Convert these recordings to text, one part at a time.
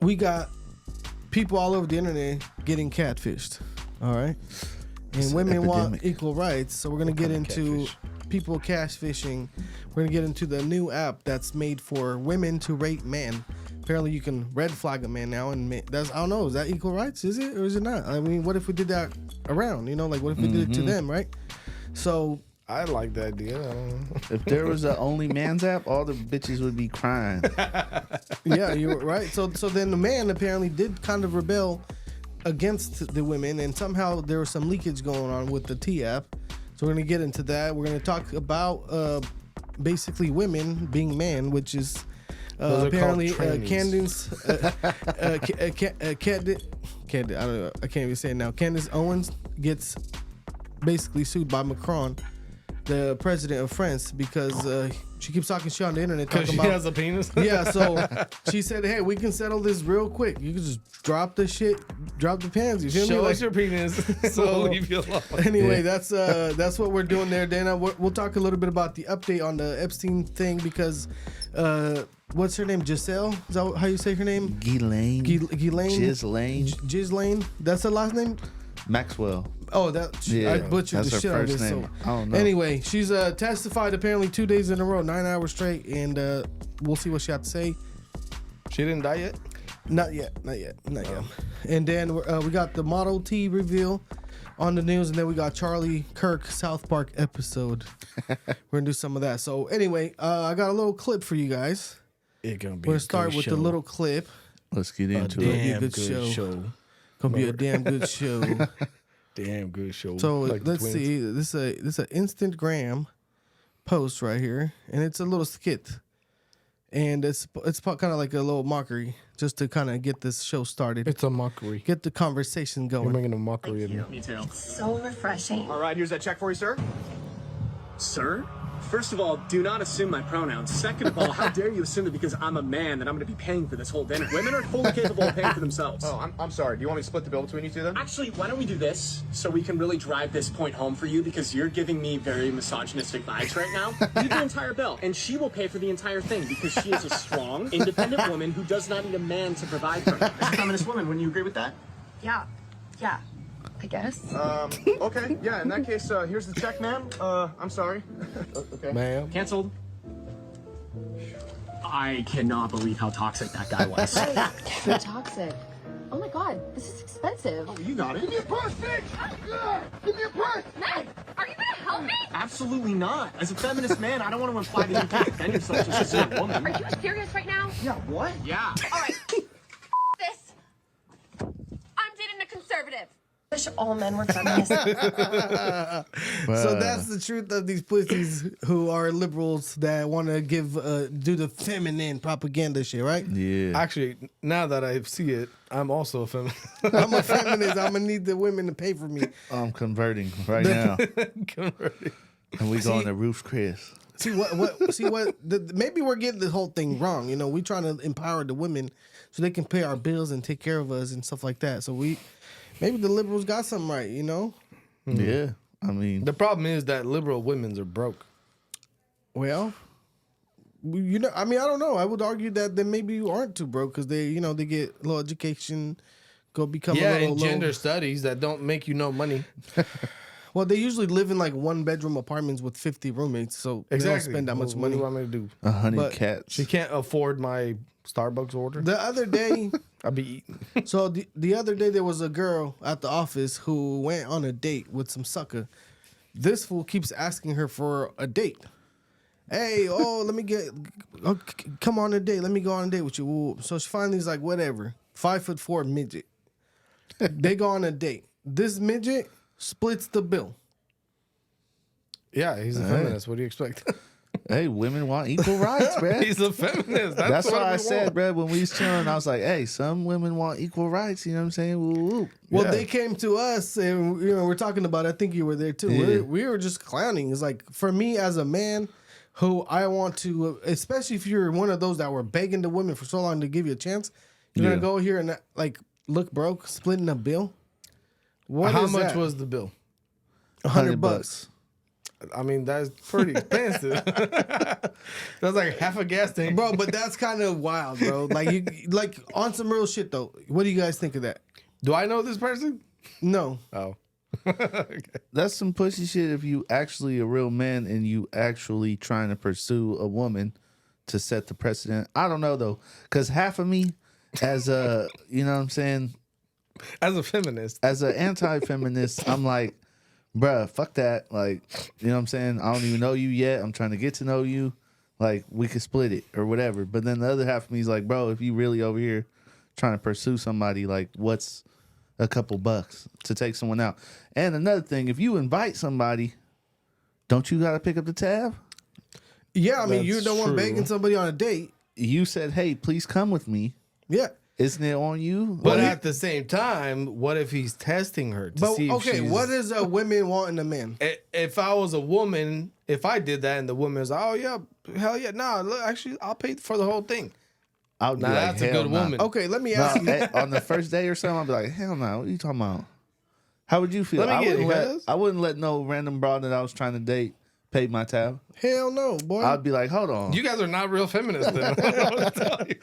we got people all over the internet getting catfished. All right. And women want equal rights. So we're going to get into people catfishing. We're going to get into the new app that's made for women to rate men. Apparently you can red flag a man now. And that's, I don't know, is that equal rights? Is it or is it not? I mean, what if we did that around? You know, like what if we did it to them, right? So I like that idea. If there was an only man's app, all the bitches would be crying. Yeah, you're right. So then the man apparently did kind of rebel against the women, and somehow there was some leakage going on with the T app. So we're gonna get into that. We're gonna talk about basically women being men, which is apparently Candace. I don't know. I can't even say it now. Candace Owens gets basically sued by Macron, the president of France, because she keeps talking shit on the internet. Because she has a penis? Yeah, so she said, hey, we can settle this real quick. You can just drop the shit, drop the pants. You feel me? Show Like, us your penis. So we'll leave you alone. Anyway, that's what we're doing there, Dana. We'll talk a little bit about the update on the Epstein thing because what's her name? Giselle? Is that how you say her name? Ghislaine. Ghislaine. That's her last name? Maxwell. Oh, I butchered the shit out of this. So. I don't know. Anyway, she's testified apparently 2 days in a row, 9 hours straight, and we'll see what she had to say. She didn't die yet? Not yet. And then we got the Model T reveal on the news, and then we got Charlie Kirk South Park episode. We're gonna do some of that. So anyway, I got a little clip for you guys. It's gonna be. We're gonna start with the little clip. Let's get into Damn it. good show. Gonna be a damn good show. Damn good show. So like let's see. This is an Instagram post right here, and it's a little skit, and it's kind of like a little mockery, just to kind of get this show started. It's a mockery. Get the conversation going. You're making a mockery of me. Me too. It's so refreshing. All right, here's that check for you, sir. Sir? First of all, do not assume my pronouns. Second of all, how dare you assume that because I'm a man that I'm going to be paying for this whole dinner? Women are fully capable of paying for themselves. Oh, I'm sorry. Do you want me to split the bill between you two then? Actually, why don't we do this so we can really drive this point home for you because you're giving me very misogynistic vibes right now. Leave the entire bill, and she will pay for the entire thing because she is a strong, independent woman who does not need a man to provide for her. As a feminist woman, wouldn't you agree with that? Yeah, I guess. Okay. Yeah, in that case, here's the check, ma'am. I'm sorry. Okay. Ma'am. Canceled. I cannot believe how toxic that guy was. So toxic. Oh my god, this is expensive. Oh, you got it. Give me a purse, bitch! Give me a purse! Ned, are you gonna help me? Absolutely not. As a feminist man, I don't want to imply that you can't defend yourself just as a woman. Are you serious right now? Yeah, what? Yeah. All right. This. I'm dating a conservative. I wish all men were feminists. So that's the truth of these pussies who are liberals that want to do the feminine propaganda shit, right? Yeah. Actually, now that I see it, I'm also a feminist. I'm a feminist. I'm gonna need the women to pay for me. I'm converting right now. Converting. And we going to Ruth's Chris. Maybe we're getting the whole thing wrong. You know, we trying to empower the women so they can pay our bills and take care of us and stuff like that. So maybe the liberals got something right, you know? Yeah. I mean, The problem is that liberal women's are broke. Well, you know, I mean, I don't know. I would argue that they maybe you aren't too broke because they get a little education, go become a little... gender studies that don't make you no money. Well, they usually live in like 1-bedroom apartments with 50 roommates, so they don't spend that much money. What do you want me to do? 100 cats. She can't afford my Starbucks order. The other day... I'll be eating. So the other day there was a girl at the office who went on a date with some sucker. This fool keeps asking her for a date. Hey, come on a date. Let me go on a date with you. So she finally is like, whatever. 5'4" midget. They go on a date. This midget splits the bill. Yeah, he's a feminist. What do you expect? Hey, women want equal rights, man. He's a feminist. That's what why I we said, want. bro, when we was chilling, I was like, hey, some women want equal rights. You know what I'm saying? Woo, woo. Well, Yeah. they came to us, and we're talking about. I think you were there too. Yeah. We were just clowning. It's like for me as a man, who I want to, especially if you're one of those that were begging the women for so long to give you a chance, you're gonna go here and like look broke, splitting a bill. How much was the bill? $100. I mean, that's pretty expensive. That's like half a gas tank. Bro, but that's kind of wild, bro. Like you, like on some real shit though. What do you guys think of that? Do I know this person? No. Oh. That's some pussy shit if you actually a real man and you actually trying to pursue a woman to set the precedent. I don't know though, because half of me, as a, you know what I'm saying, As a feminist. as an anti-feminist, I'm like, bruh, fuck that. Like, you know what I'm saying? I don't even know you yet. I'm trying to get to know you. Like, we could split it or whatever. But then the other half of me is like, bro, if you really over here trying to pursue somebody, like, what's a couple bucks to take someone out? And another thing, if you invite somebody, don't you got to pick up the tab? Yeah, I mean, you're That's the one true. begging somebody on a date. You said, hey, please come with me. Yeah. Isn't it on you? But Like, at the same time, what if he's testing her to But see if okay, she's... what is a women wanting a man? If I was a woman, if I did that and the woman was, oh, yeah, hell yeah. Nah, look, actually, I'll pay for the whole thing. I would be Now, like, that's a hell good nah. woman. Okay, let me No, ask you. on the first day or something, I'd be like, hell no, what are you talking about? How would you feel? Let me get it, I wouldn't let no random broad that I was trying to date pay my tab. Hell no, boy. I'd be like, hold on. You guys are not real feminists then. I don't know what to tell you.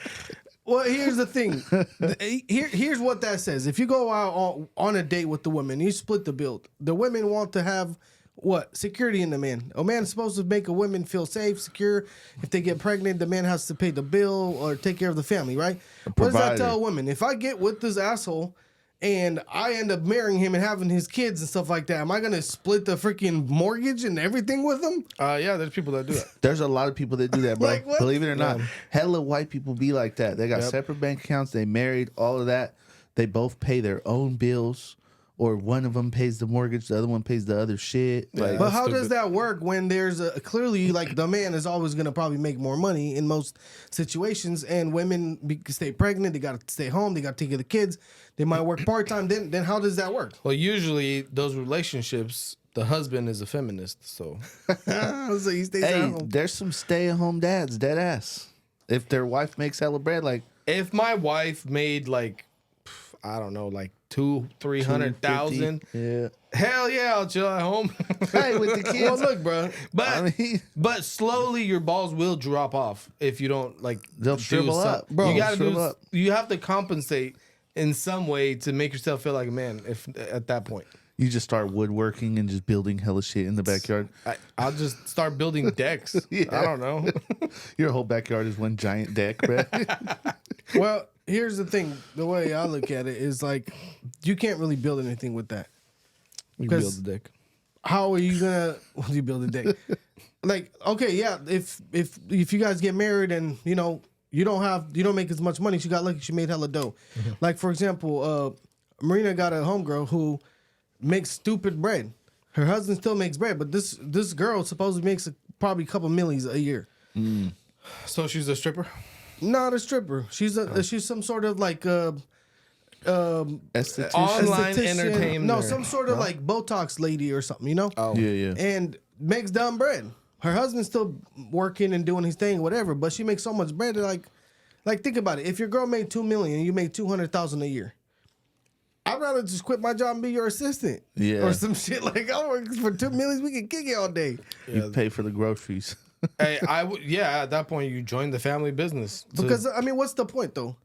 Well, here's the thing. Here's what that says. If you go out on a date with the woman, you split the bill. The women want to have what? Security in the man. A man's supposed to make a woman feel safe, secure. If they get pregnant, the man has to pay the bill or take care of the family, right? What does that provider. tell a woman? If I get with this asshole and I end up marrying him and having his kids and stuff like that, am I going to split the freaking mortgage and everything with him? Yeah, there's people that do that. There's a lot of people that do that, bro. Like what? Believe it or not. Hella white people be like that. They got Yep. separate bank accounts. They married, all of that. They both pay their own bills, or one of them pays the mortgage, the other one pays the other shit. Like, But how does stupid. that work when there's a clearly like the man is always going to probably make more money in most situations, and women stay pregnant, they got to stay home, they got to take care of the kids, they might work part time. Then how does that work? Well, usually those relationships, the husband is a feminist, so So he stays at hey, home. there's some stay-at-home dads, dead ass. If their wife makes hella bread, like if my wife made like, I don't know, like 200,000-300,000, yeah. hell yeah, I'll chill at home. Hey, with the kids. Well, look, bro. But I mean, but slowly your balls will drop off if you don't like. They'll do shrivel some- up, bro. You gotta Shrivel do. up. You have to compensate in some way to make yourself feel like a man. If at that point, you just start woodworking and just building hella shit in the backyard. I'll just start building decks. Yeah. I don't know. Your whole backyard is one giant deck, bro. Well, here's the thing. The way I look at it is like you can't really build anything with that. You 'Cause- build the deck. How are you gonna when you build a deck? Like, okay, yeah, if you guys get married and you don't make as much money, she got lucky, she made hella dough. Like for example, Marina got a homegirl who makes stupid bread. Her husband still makes bread, but this girl supposedly makes probably a couple millions a year. So she's a stripper. Not a stripper. She's some sort of like Esthetician. Online esthetician. entertainer. No, some sort of like Botox lady or something, you know? Oh. Yeah. And makes dumb bread. Her husband's still working and doing his thing, whatever, but she makes so much bread that like think about it. If your girl made $2 million, you made $200,000 a year. I'd rather just quit my job and be your assistant. Yeah. Or some shit like I work for $2 million, we can kick it all day. You pay for the groceries. Hey, at that point you join the family business. Because I mean, what's the point though?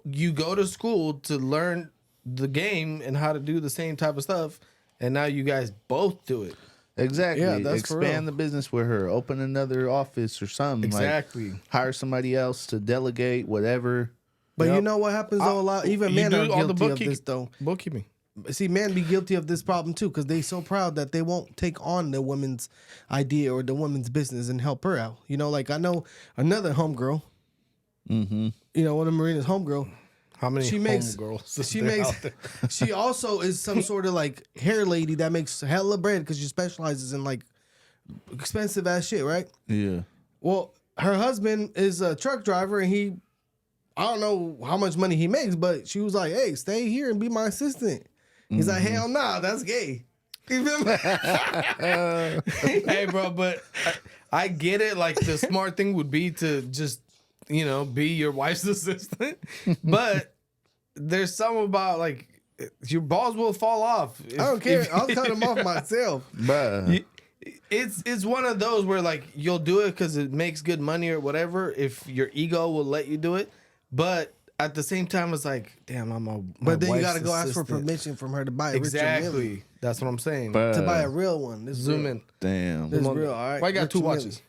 You go to school to learn the game and how to do the same type of stuff, and now you guys both do it. Exactly. Yeah, that's for real. Expand the business with her. Open another office or something. Exactly. Like, hire somebody else to delegate, whatever. But you Yep. know what happens though a lot? Even men are guilty of this though. Bookkeeping. See, men be guilty of this problem too because they so proud that they won't take on the woman's idea or the woman's business and help her out. You know, like I know another homegirl. Mm-hmm. You know, one of Marina's homegirl. How many She makes. homegirls? She makes. She also is some sort of like hair lady that makes hella bread because she specializes in like expensive ass shit, right? Yeah. Well, her husband is a truck driver and he. I don't know how much money he makes, but she was like, "Hey, stay here and be my assistant." He's like, "Hell nah, that's gay." You feel me? Hey, bro, but I get it. Like the smart thing would be to just, be your wife's assistant. But there's something about like your balls will fall off. I don't care. I'll cut him off myself. Bruh. It's one of those where like you'll do it because it makes good money or whatever. If your ego will let you do it, but at the same time, it's like, damn, But then you gotta go ask for permission from her to buy a Exactly. That's what I'm saying. to buy a real one. This Zoom real. in. Damn. This real. All right. Why you got two Richard Mille. watches?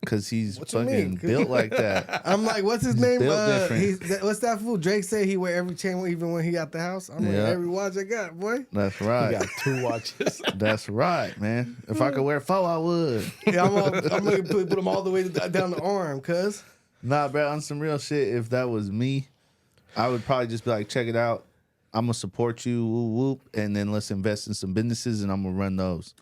Because he's What you fucking mean? built like that. I'm like, what's his name? built different. What's that fool? Drake said he wear every chain even when he out the house. I'm Yeah. like, every watch I got, boy. That's You right. got two watches. That's right, man. If I could wear 4, I would. Yeah, I'm gonna put them all the way down the arm, cuz. Nah, bro, on some real shit, if that was me, I would probably just be like, check it out. I'm going to support you, whoop, whoop, and then let's invest in some businesses, and I'm going to run those.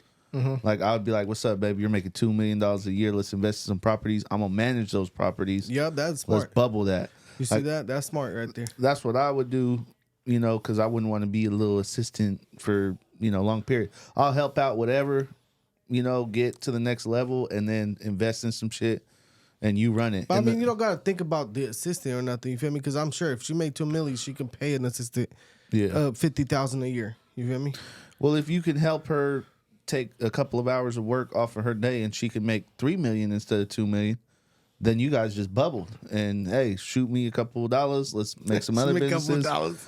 Like, I would be like, what's up, baby? You're making $2 million a year. Let's invest in some properties. I'm going to manage those properties. Yep, that's smart. Let's bubble that. You see Like, that? That's smart right there. That's what I would do, you know, because I wouldn't want to be a little assistant for, you know, long period. I'll help out whatever, you know, get to the next level and then invest in some shit and you run it. But I And mean, the- you don't gotta think about the assistant or nothing. You feel me? Because I'm sure if she made $2 million, she can pay an assistant yeah. $50,000 a year. You feel me? Well, if you can help her take a couple of hours of work off of her day and she can make $3 million instead of $2 million, then you guys just bubbled. And hey, shoot me a couple of dollars. Let's make some other Make a couple of businesses. dollars.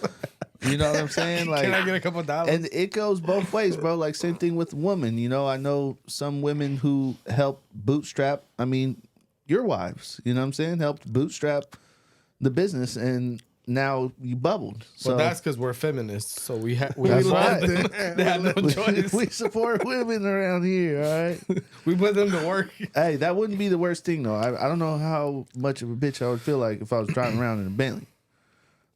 You know what I'm saying? Like, Can I get a couple dollars? and it goes both ways, bro. Like same thing with women. You know, I know some women who help bootstrap. I mean, your wives. You know what I'm saying? Helped bootstrap the business, and now you bubbled. So Well, that's because we're feminists, so we That's let right. them. They had no choice. we support women around here. All right. We put them to work. Hey, that wouldn't be the worst thing though. I don't know how much of a bitch I would feel like if I was driving around in a Bentley.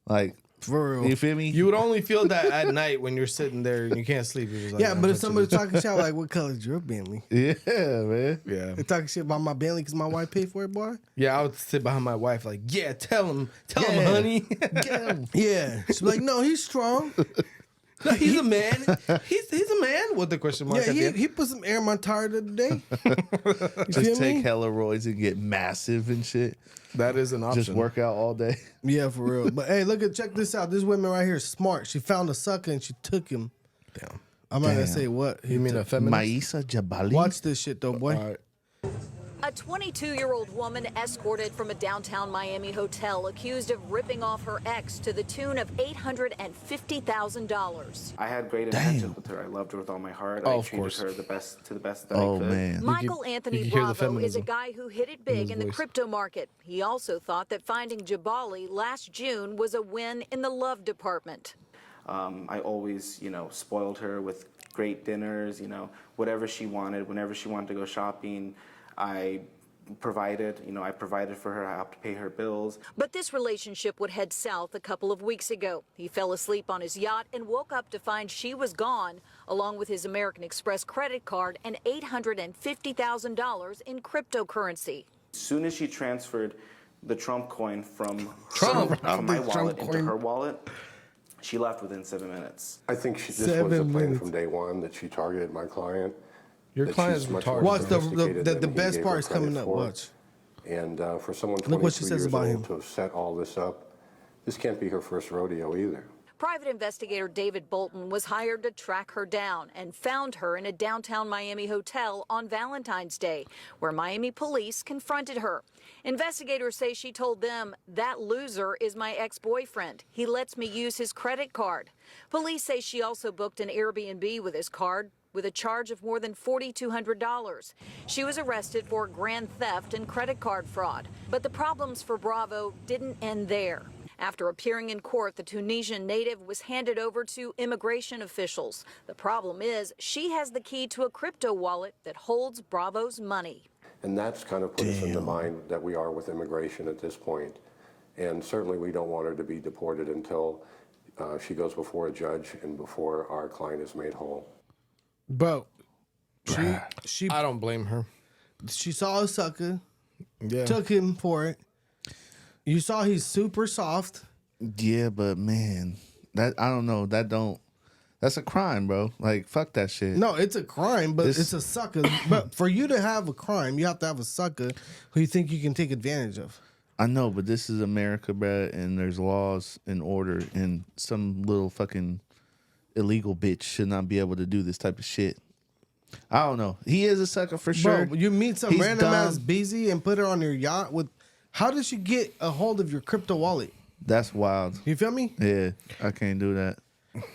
Like, For real. you feel me? You would only feel that at night when you're sitting there and you can't sleep. You're just like, Yeah, "Oh, but if what's somebody this?" talking shit, like, what color is your Bentley? Yeah, man. Yeah. They talking shit about my Bentley because my wife paid for it, boy? Yeah, I would sit behind my wife like, yeah, tell him, Yeah. honey. Yeah. She's like, no, he's strong. No, he's a man. He's a man with the question mark Yeah, at the end. he put some air in my tire the other day. You feel Just take me? hella roids and get massive and shit. That is an option. Just work out all day. Yeah, for real. But hey, check this out. This woman right here is smart. She found a sucker and she took him. Damn. I'm not gonna Damn. say what. You mean a feminist? Maisa Jabali. Watch this shit though, boy. All right. A 22-year-old woman escorted from a downtown Miami hotel accused of ripping off her ex to the tune of $850,000. I had great intentions with her. I loved her with all my heart. Oh, I of treated course. her the best that I Oh could. man. Michael you Anthony could hear the Bravo is a feminism guy who hit it big his in the voice. crypto market. He also thought that finding Jabali last June was a win in the love department. I always, spoiled her with great dinners, whatever she wanted. Whenever she wanted to go shopping, I provided for her. I helped pay her bills. But this relationship would head south a couple of weeks ago. He fell asleep on his yacht and woke up to find she was gone, along with his American Express credit card and $850,000 in cryptocurrency. As soon as she transferred the Trump coin from my wallet into her wallet, she left within 7 minutes. I think this was 7 a plan minutes. from day one that she targeted my client. Your that client's she's much retarded. more Watch sophisticated the than he best gave part her is coming credit up. for. Watch. And for someone Look what 22 she says years about old him. to have set all this up, this can't be her first rodeo either. Private investigator David Bolton was hired to track her down and found her in a downtown Miami hotel on Valentine's Day, where Miami police confronted her. Investigators say she told them, "That loser is my ex-boyfriend. He lets me use his credit card." Police say she also booked an Airbnb with his card, with a charge of more than $4,200. She was arrested for grand theft and credit card fraud. But the problems for Bravo didn't end there. After appearing in court, the Tunisian native was handed over to immigration officials. The problem is she has the key to a crypto wallet that holds Bravo's money. And that's kind of put us in the mind that we are with immigration at this point. And certainly we don't want her to be deported until she goes before a judge and before our client is made whole. Bro, she I don't blame her. she saw a sucker, Yeah. took him for it. You saw he's super soft. Yeah, but man, that I don't know. That's a crime, bro. Like, fuck that shit. No, it's a crime, but This- it's a sucker. But for you to have a crime, you have to have a sucker who you think you can take advantage of. I know, but this is America, bro, and there's laws and order, and some little fucking illegal bitch should not be able to do this type of shit. I don't know. He is a sucker for sure. Bro, you meet some He's random ass dumb. BZ and put her on your yacht with. How did she get a hold of your crypto wallet? That's wild. You feel me? Yeah, I can't do that.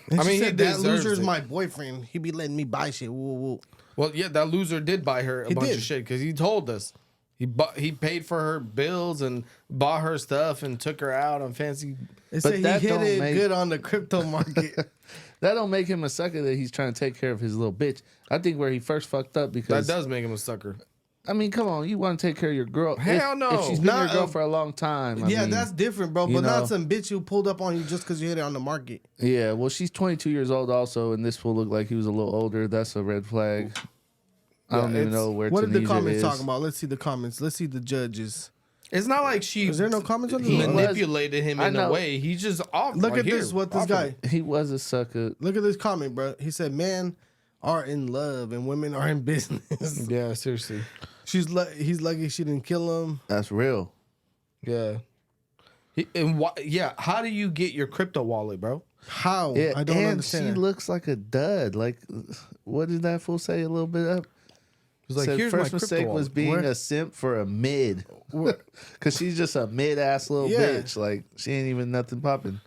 And I she mean, he said, that deserves loser's it. my boyfriend. He be letting me buy shit. Woo, woo. Well, yeah, that loser did buy her a He bunch did. of shit because he told us he paid for her bills and bought her stuff and took her out on fancy. They But said he that hit don't it make- good on the crypto market. That don't make him a sucker that he's trying to take care of his little bitch. I think where he first fucked up That because does make him a sucker. I mean, come on, you want to take care of your girl. Hell no. If she's been Not your girl a- for a long time. I yeah, mean, that's different, bro. you But know. not some bitch who pulled up on you just because you hit it on the market. Yeah, well, she's 22 years old also, and this fool looked like he was a little older. That's a red flag. I don't even it's- know where What did the Tunisia comments is. talking about? Let's see the comments. Let's see the judges. It's not like she Is there no comments on He this? was- manipulated him I in a know. way. He's just off. Look like, at this. here, What this offer guy. it. He was a sucker. Look at this comment, bro. He said, "Men are in love and women are in business." Yeah, seriously. He's lucky she didn't kill him. That's real. Yeah. Yeah. How do you get your crypto wallet, bro? How? Yeah, I don't and understand. she that. looks like a dud. Like, what did that fool say a little bit up? He's like, Said here's first my crypto mistake was wallet. being Where? a simp for a mid. Where? Because she's just a mid-ass little Yeah. bitch. Like, she ain't even nothing popping.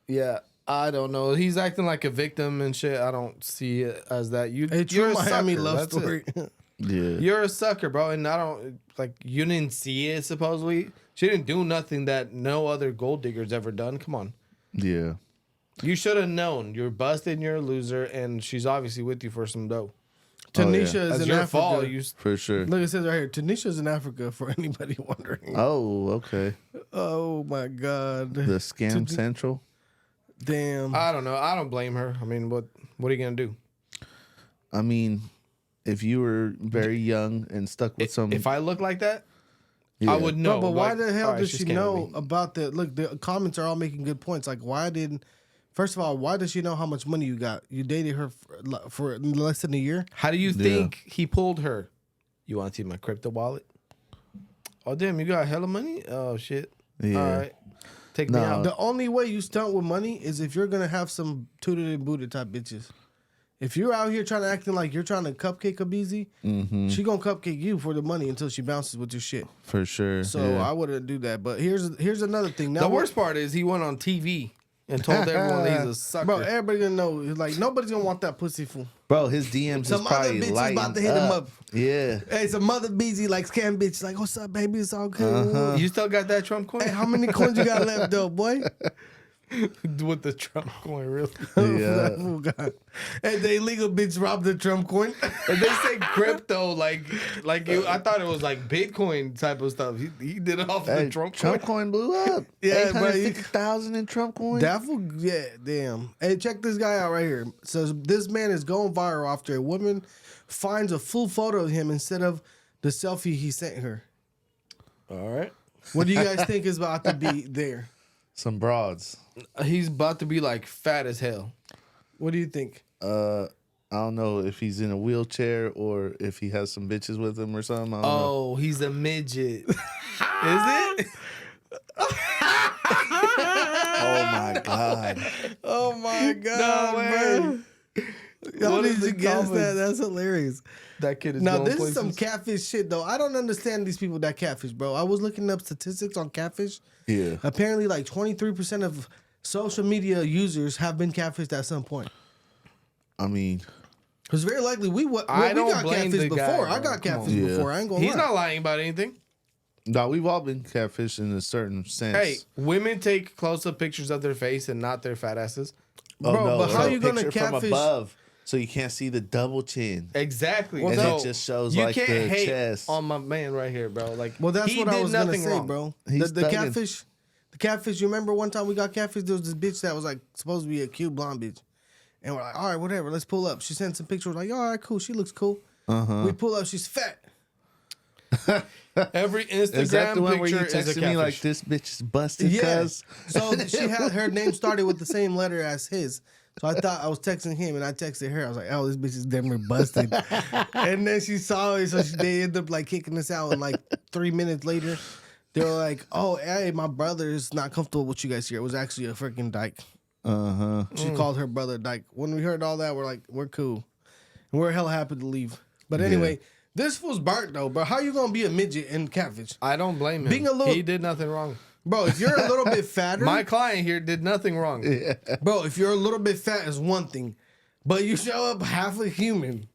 Yeah, I don't know. He's acting like a victim and shit. I don't see it as that. A You're true a Miami sucker. love That's it. story. Yeah. You're a sucker, bro. And I don't like you didn't see it supposedly. She didn't do nothing that no other gold digger's ever done. Come on. Yeah. You should have known. You're busted, you're a loser, and she's obviously with you for some dough. Tanisha is That's in your Africa. fault. You For sure. Look, it says right here. Tanisha's in Africa. For anybody wondering. Oh, okay. Oh my God. The scam central. Damn. I don't know. I don't blame her. I mean, what are you gonna do? I mean, if you were very young and stuck with some, If I look like that, yeah. I would know. No, but why like, the hell all right, did she's she scamming know me. about the look? The comments are all making good points. Like, why didn't? First of all, why does she know how much money you got? You dated her for less than a year. How do you think he pulled her? You want to see my crypto wallet? Oh damn, you got hella money? Oh shit. Yeah. All right. Take me No. out. The only way you stunt with money is if you're gonna have some tooted and booted type bitches. If you're out here trying to acting like you're trying to cupcake a BZ, she gonna cupcake you for the money until she bounces with your shit. for sure. So yeah. I wouldn't do that. But here's another thing. Now The worst part is he went on TV and told everyone that he's a sucker. bro, everybody gonna know. Like nobody's gonna want that pussy fool. Bro, his DMs Some is other probably bitch is lighting about to hit him up. Yeah. Hey, some mother BZ like scam bitch. Like, what's up, baby? It's all good. You still got that Trump coin? Hey, how many coins you got left, though, boy? With the Trump coin, really? Yeah. Oh, God. Hey, the illegal bitch robbed the Trump coin. And they say crypto, like I thought it was like Bitcoin type of stuff. He did it off Hey, the Trump Trump coin. coin blew up. Yeah, bro, you- 850,000 in Trump coin. That fool, yeah, damn. Hey, check this guy out right here. So this man is going viral after a woman finds a full photo of him instead of the selfie he sent her. All right. What do you guys think is about to be there? Some broads. He's about to be like fat as hell. What do you think? I don't know if he's in a wheelchair or if he has some bitches with him or something. I don't know. Oh, he's a midget. Is it? Oh my God. Oh my God, way. How What did is you the guess that? comments? That's hilarious. That kid is Now, going this places. is some catfish shit, though. I don't understand these people that catfish, bro. I was looking up statistics on catfish. Yeah. Apparently, like 23% of social media users have been catfished at some point. I mean, Because very likely we I don't got blame catfished the guy, before. I bro. got Come on. catfished Yeah. before. I ain't gonna He's lie. not lying about anything. no, we've all been catfished in a certain sense. Hey, women take close-up pictures of their face and not their fat asses. oh, bro, no, but it's how a you gonna picture from catfish- above, so you can't see the double chin. Exactly. And So it just shows you like can't the hate chest. on my man right here, bro. Like, Well, that's he what I did was gonna nothing say, wrong. bro. He's The thugging. catfish. You remember one time we got catfish? There was this bitch that was like supposed to be a cute blonde bitch, and we're like, all right, whatever, let's pull up. She sent some pictures. We're like, all right, cool. She looks cool. We pull up. She's fat. Every Is that the Instagram one where you picture is a texted me like catfish. this bitch is busted? Yeah. Cuz? So she had her name started with the same letter as his. So I thought I was texting him, and I texted her. I was like, "Oh, this bitch is definitely busted." And then she saw it, so they ended up like kicking us out. And like 3 minutes later, they were like, "Oh, hey, my brother is not comfortable with you guys here. It was actually a freaking dyke." Uh-huh. She called her brother dyke. When we heard all that, we're like, "We're cool." and we're hella happy to leave. But anyway, this fool's burnt though, bro. How you gonna be a midget and catfish? I don't blame him. Being a little- He did nothing wrong. Bro, if you're a little bit fatter, My client here did nothing wrong. bro, if you're a little bit fat is one thing, but you show up half a human.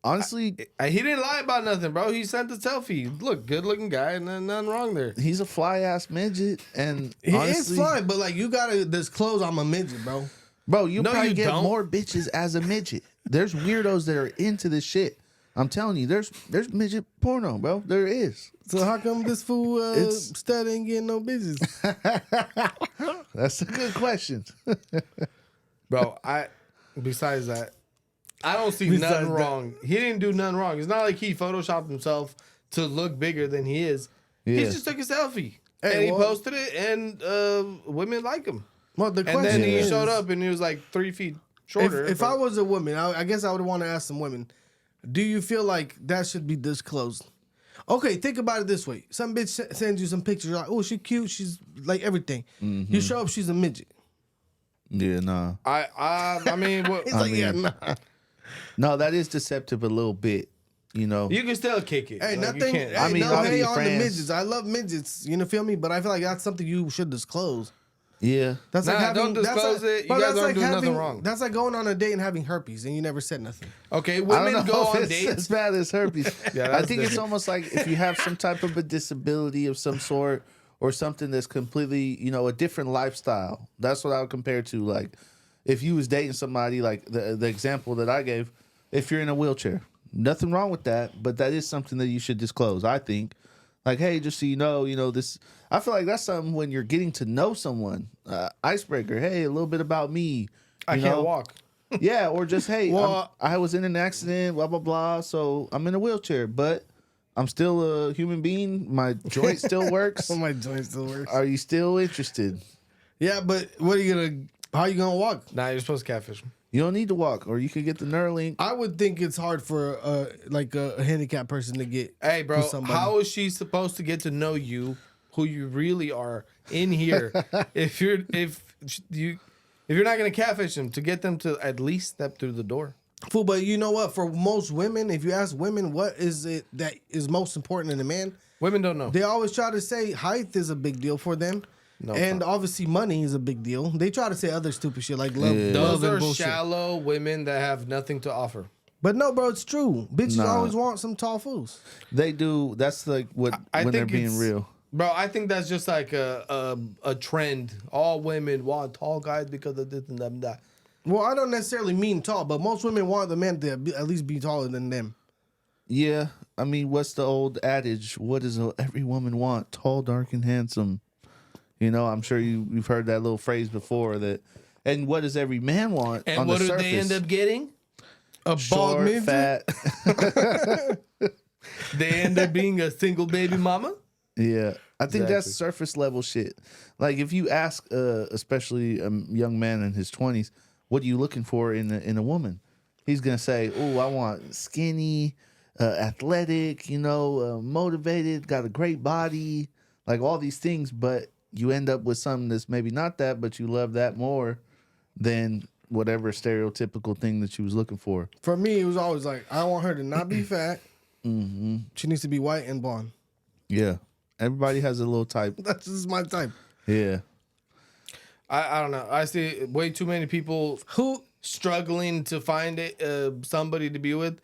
Honestly, He didn't lie about nothing, bro. He sent the selfie. Look, good looking guy, and nothing wrong there. he's a fly ass midget, and He honestly, is fine, but like you gotta disclose I'm a midget, bro. bro, you No, probably you get don't. more bitches as a midget. There's weirdos that are into this shit. I'm telling you, there's midget porno, bro. There is. So how come this fool It's- stud ain't getting no bitches? That's a good question. Bro, besides that, I don't see Besides nothing that- wrong. He didn't do nothing wrong. It's not like he photoshopped himself to look bigger than he is. He Yeah. just took a selfie. Hey, and he well- posted it, and women like him. Well, the And question then he is, showed up and he was like 3 feet shorter. if but- I was a woman, I guess I would want to ask some women, do you feel like that should be disclosed? Okay, think about it this way. Some bitch sends you some pictures, like, oh, she's cute, she's like everything. You show up, she's a midget. Yeah, nah. I mean, what, He's like, yeah, nah. No, that is deceptive a little bit. You know, you can still kick it. Hey, Like, you nothing. can't- Hey, I mean, no I'll hate be on the friends. midgets. I love midgets. You know, feel me? But I feel like that's something you should disclose. yeah. That's Nah, don't disclose it. You but guys that's aren't doing nothing having- wrong. That's like going on a date and having herpes and you never said nothing. Okay, I don't women know go if on it's dates. as bad as herpes. Yeah, I that's think it's different. almost like if you have some type of a disability of some sort or something that's completely, you know, a different lifestyle. That's what I would compare to. Like, if you was dating somebody, like the example that I gave, if you're in a wheelchair, nothing wrong with that, but that is something that you should disclose, I think. Like, hey, just so you know, this. I feel like that's something when you're getting to know someone. Icebreaker. Hey, a little bit about me. I you can't know? walk. Yeah, or just hey, Well, I was in an accident, blah blah blah. So I'm in a wheelchair, but I'm still a human being. My joint still works. Oh, my joint still works. Are you still interested? Yeah, but what are you gonna? How you gonna walk? Nah, you're supposed to catfish him. You don't need to walk, or you could get the Neuralink. I would think it's hard for like a handicapped person to get. Hey, bro, with somebody. how is she supposed to get to know you, who you really are in here, if you're not gonna catfish them to get them to at least step through the door? Fool, but you know what? For most women, if you ask women, what is it that is most important in a man? Women don't know. They always try to say height is a big deal for them. No, and obviously money is a big deal. They try to say other stupid shit like love, Those love and are bullshit. shallow women that have nothing to offer. But no, bro, it's true. Bitches Nah. always want some tall fools. They do. That's like what I when they're think being it's- real. Bro, I think that's just like a trend. All women want tall guys because of this and that. Well, I don't necessarily mean tall, but most women want the man to at least be taller than them. Yeah, I mean, what's the old adage? What does every woman want? Tall, dark, and handsome. You know, I'm sure you've heard that little phrase before. That, and what does every man want? And on what the do surface? they end up getting? A bald Short, midget? fat. They end up being a single baby mama. Yeah, I think that's Exactly. surface level shit. Like if you ask, especially a young man in his 20s, what are you looking for in a woman? He's gonna say, "Oh, I want skinny, athletic, motivated, got a great body, like all these things." But you end up with something that's maybe not that, but you love that more than whatever stereotypical thing that you was looking for. For me, it was always like, I want her to not be fat. Mm-hmm. She needs to be white and blonde. Yeah, everybody has a little type. That's just my type. Yeah. I don't know. I see way too many people who struggling to find somebody to be with.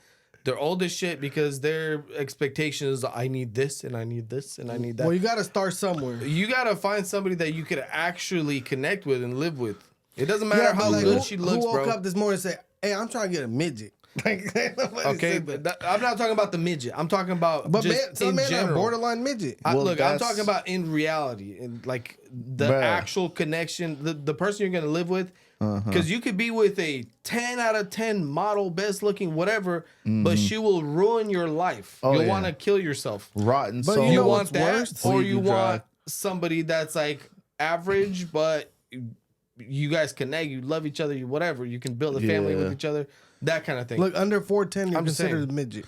They're old as shit because their expectations are, I need this and I need this and I need that. Well, you got to start somewhere. You got to find somebody that you could actually connect with and live with. It doesn't matter how good she looks, who woke bro. up this morning and said, "Hey, I'm trying to get a midget." Okay, but I'm not talking about the midget. I'm talking about But just man, some in men are general. borderline midget. Look, I'm talking about in reality, and like the Bruh. actual connection, the person you're gonna live with. Because you could be with a 10 out of 10 model, best looking, whatever, but she will ruin your life. Oh, You'll yeah. want to kill yourself. Rotten But soul. you know You want what's that, worse? or Leave you you dry. want somebody that's like average, but you guys connect, you love each other, you whatever. You can build a family Yeah. with each other, that kind of thing. Look, under 4'10", you're I'm just considered saying. a midget.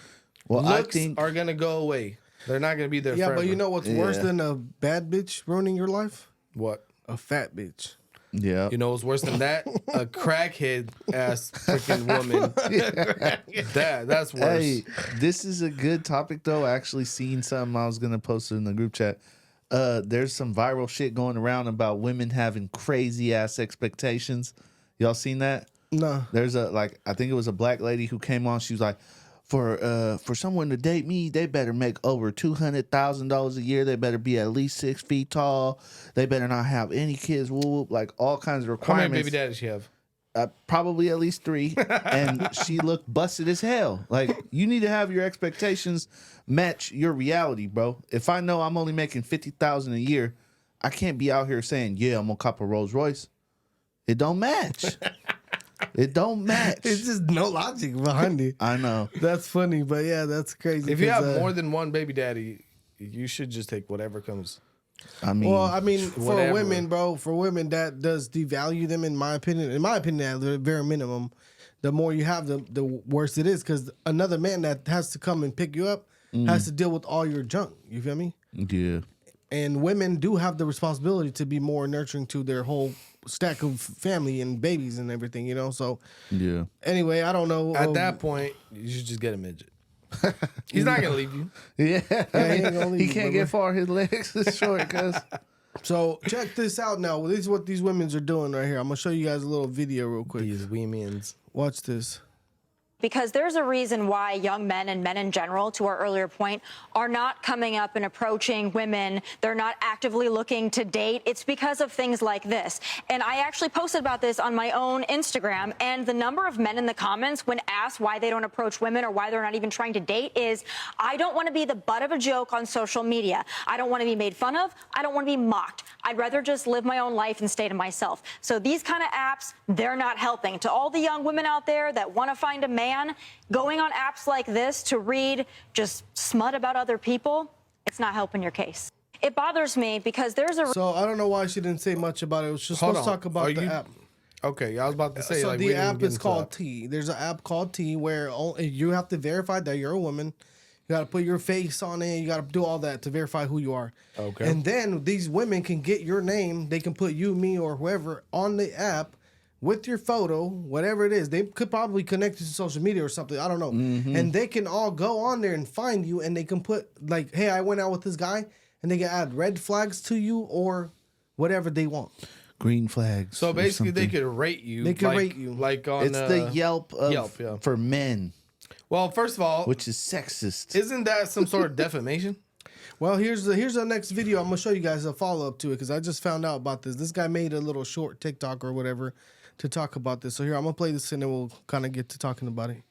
Well, Looks I think are gonna go away. They're not gonna be there. Yeah, forever. but you know what's worse Yeah. than a bad bitch ruining your life? what? A fat bitch. Yeah. You know what's worse than that? A crackhead ass freaking woman. That's worse. Hey, this is a good topic though. I actually seen something. I was gonna post it in the group chat. There's some viral shit going around about women having crazy ass expectations. Y'all seen that? No. There's I think it was a black lady who came on. She was like, for someone to date me, they better make over $200,000 a year. They better be at least 6 feet tall. They better not have any kids. Whoop, whoop, like all kinds of How requirements. many baby daddies you have? Probably at least 3. And she looked busted as hell. Like, you need to have your expectations match your reality, bro. If I know I'm only making $50,000 a year, I can't be out here saying, yeah, I'm gonna cop a Rolls Royce. It don't match. It don't match. It's just no logic behind it. I know. That's funny, but yeah, that's crazy. If you have 'cause, more than one baby daddy, you should just take whatever comes. I mean, for whatever. women, bro, for women, that does devalue them, in my opinion. In my opinion, at the very minimum, the more you have, the worse it is. Because another man that has to come and pick you up has to deal with all your junk. You feel me? yeah. And women do have the responsibility to be more nurturing to their whole stack of family and babies and everything, you know? So, Yeah. anyway, I don't know. At that point, you should just get a midget. He's not gonna leave you. Yeah. he ain't gonna leave He you, can't brother. get far. His legs is short, cuz. So, check this out now. This is what these women are doing right here. I'm going to show you guys a little video real quick. These women's. Watch this. Because there's a reason why young men and men in general, to our earlier point, are not coming up and approaching women. They're not actively looking to date. It's because of things like this. And I actually posted about this on my own Instagram, and the number of men in the comments when asked why they don't approach women or why they're not even trying to date is, I don't want to be the butt of a joke on social media. I don't want to be made fun of. I don't want to be mocked. I'd rather just live my own life and stay to myself. So these kind of apps, they're not helping. To all the young women out there that want to find a man, going on apps like this to read just smut about other people, it's not helping your case. It bothers me because there's a... So I don't know why she didn't say much about it. It was just supposed to talk about the app. Okay, I was about to say. So like, we the didn't app get is into called that. T. There's an app called T where you have to verify that you're a woman. You got to put your face on it. You got to do all that to verify who you are. Okay. And then these women can get your name. They can put you, me, or whoever on the app with your photo, whatever it is. They could probably connect you to social media or something. I don't know. And they can all go on there and find you, and they can put like, hey, I went out with this guy, and they can add red flags to you or whatever they want. Green flags. So or basically, they something. could rate you. They can like, rate you. like on. It's the Yelp yeah. for men, Well, first of all, which is sexist. isn't that some sort of defamation? Well, here's the next video. I'm gonna show you guys a follow up to it because I just found out about this. This guy made a little short TikTok or whatever to talk about this. So here, I'm gonna play this and then we'll kind of get to talking about it.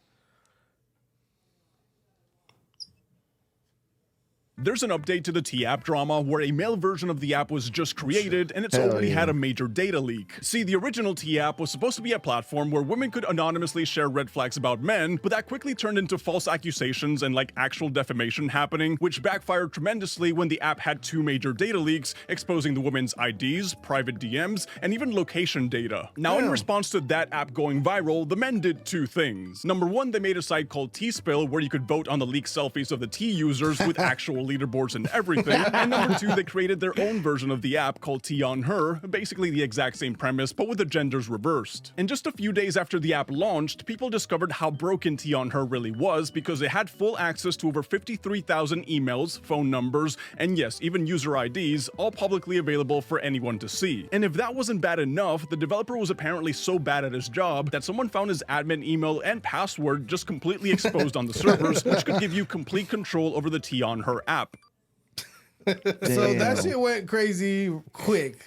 There's an update to the T-App drama where a male version of the app was just created and it's already had a major data leak. See, the original T-App was supposed to be a platform where women could anonymously share red flags about men, but that quickly turned into false accusations and like actual defamation happening, which backfired tremendously when the app had 2 major data leaks, exposing the women's IDs, private DMs, and even location data. Now, in response to that app going viral, the men did 2 things. Number 1, they made a site called T-Spill where you could vote on the leaked selfies of the T users with actual leaderboards and everything. And number 2, they created their own version of the app called T on Her, basically the exact same premise, but with the genders reversed. And just a few days after the app launched, people discovered how broken T on Her really was because it had full access to over 53,000 emails, phone numbers, and yes, even user IDs, all publicly available for anyone to see. And if that wasn't bad enough, the developer was apparently so bad at his job that someone found his admin email and password just completely exposed on the servers, which could give you complete control over the T on Her app. So that shit went crazy quick.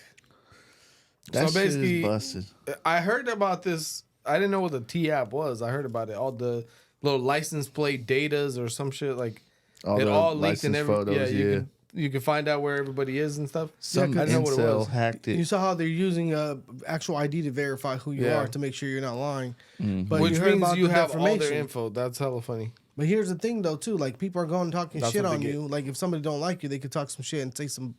That So shit is basically, busted. I heard about this. I didn't know what the T app was. I heard about it. All the little license plate datas or some shit like All it the all leaked and license everything. photos, Yeah, you can find out where everybody is and stuff. Some I didn't know what it incel was. hacked it. You saw how they're using actual ID to verify who you Yeah. are to make sure you're not lying. Mm-hmm. But Which you heard means about you the have all their defamation. info. That's hella funny. But here's the thing, though, too. Like, people are going talking That's shit what they on get. you. Like, if somebody don't like you, they could talk some shit and say some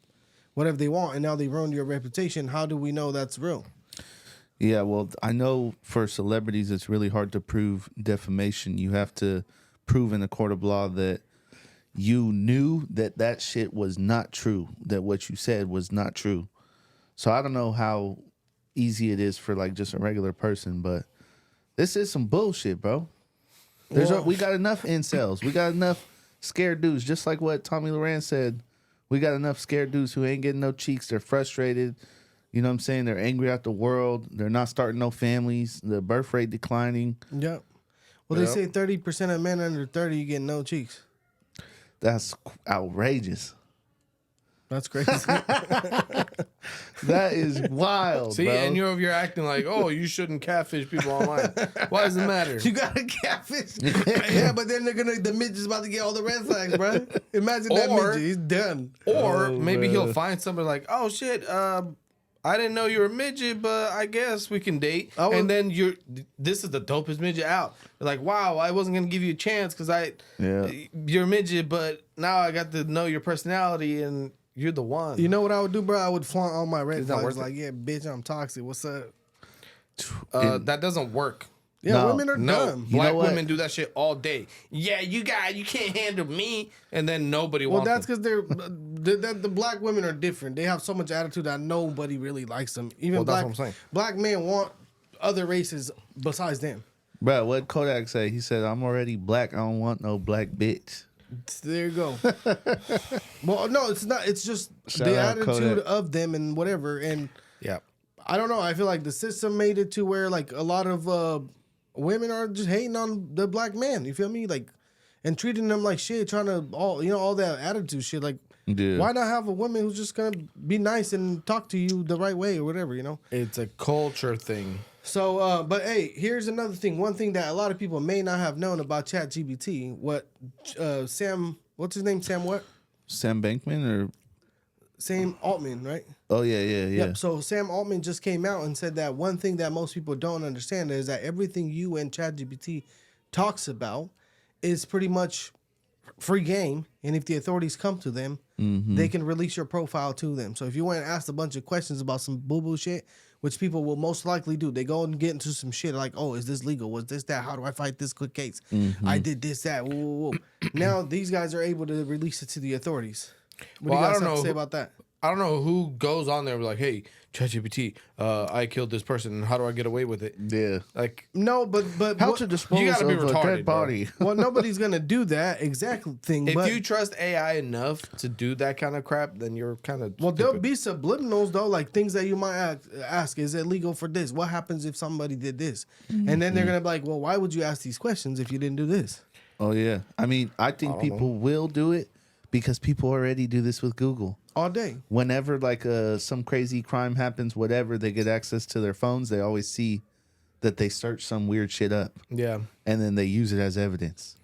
whatever they want, and now they ruined your reputation. How do we know that's real? Yeah, well, I know for celebrities, it's really hard to prove defamation. You have to prove in a court of law that you knew that that shit was not true, that what you said was not true. So I don't know how easy it is for like just a regular person, but this is some bullshit, bro. We got enough incels. We got enough scared dudes, just like what Tommy Loran said. We got enough scared dudes who ain't getting no cheeks. They're frustrated. You know what I'm saying? They're angry at the world. They're not starting no families. The birth rate declining. Yep. Well, they say 30% of men under 30 you get no cheeks. That's outrageous. That's crazy. That is wild. See, bro. and you're acting like, oh, you shouldn't catfish people online. Why does it matter? You got to catfish. Yeah, but then the midget's about to get all the red flags, bro. Imagine that midget. He's done. Or maybe he'll find somebody like, oh, shit, I didn't know you were a midget, but I guess we can date. And then this is the dopest midget out. You're like, wow, I wasn't gonna give you a chance because you're a midget, but now I got to know your personality and you're the one. You know what I would do, bro? I would flaunt all my red flags. worth it? Like, yeah, bitch, I'm toxic. What's up? That doesn't work. Yeah, women are dumb. Black women do that shit all day. Yeah, you can't handle me, and then nobody wants. Well, that's because the black women are different. They have so much attitude that nobody really likes them. Even that's what I'm saying. Black men want other races besides them. Bro, what Kodak say? He said, "I'm already black. I don't want no black bitch." There you go. Well, no, it's not. It's just Shout the out attitude Kodak. of them and whatever. And Yeah. I don't know. I feel like the system made it to where like a lot of women are just hating on the black man. You feel me? Like, and treating them like shit, trying to all that attitude shit. Like, why not have a woman who's just gonna be nice and talk to you the right way or whatever? You know? It's a culture thing. So, but hey, here's another thing. One thing that a lot of people may not have known about ChatGPT. What Sam? What's his name? Sam what? Sam Bankman or Sam Altman, right? Oh yeah. Yep. So Sam Altman just came out and said that one thing that most people don't understand is that everything you and ChatGPT talks about is pretty much free game. And if the authorities come to them, they can release your profile to them. So if you went and asked a bunch of questions about some boo-boo shit, which people will most likely do, they go and get into some shit like, oh, is this legal? Was this that? How do I fight this quick case? I did this, that. Whoa, whoa, whoa. Now these guys are able to release it to the authorities. What do you guys have to say about that? I don't know who goes on there and be like, hey, ChatGPT, I killed this person, and how do I get away with it? Yeah. Like, no, but how to dispose you gotta be of a retarded, dead body? Well, nobody's gonna do that exact thing. If you trust AI enough to do that kind of crap, then you're kind of there'll be subliminals though, like things that you might ask: is it legal for this? What happens if somebody did this? And then they're gonna be like, well, why would you ask these questions if you didn't do this? Oh yeah. I mean, I think people will do it because people already do this with Google. All day. Whenever like some crazy crime happens, whatever, they get access to their phones, they always see that they search some weird shit up. Yeah. And then they use it as evidence.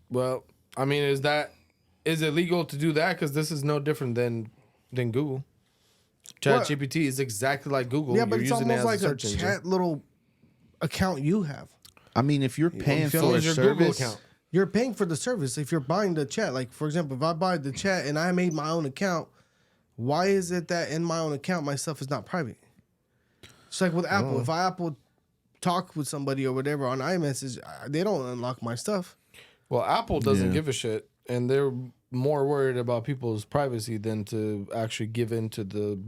Well, I mean, is it legal to do that? Because this is no different than Google. ChatGPT is exactly like Google. Yeah, but You're it's using almost it like as a search engine. chat little account you have. I mean, if you're paying So for a is your Google service, account. You're paying for the service. If you're buying the chat, like for example, if I buy the chat and I made my own account, why is it that in my own account my stuff is not private? It's like with Apple. If I Apple talk with somebody or whatever on iMessage, they don't unlock my stuff. Well, Apple doesn't give a shit, and they're more worried about people's privacy than to actually give in to the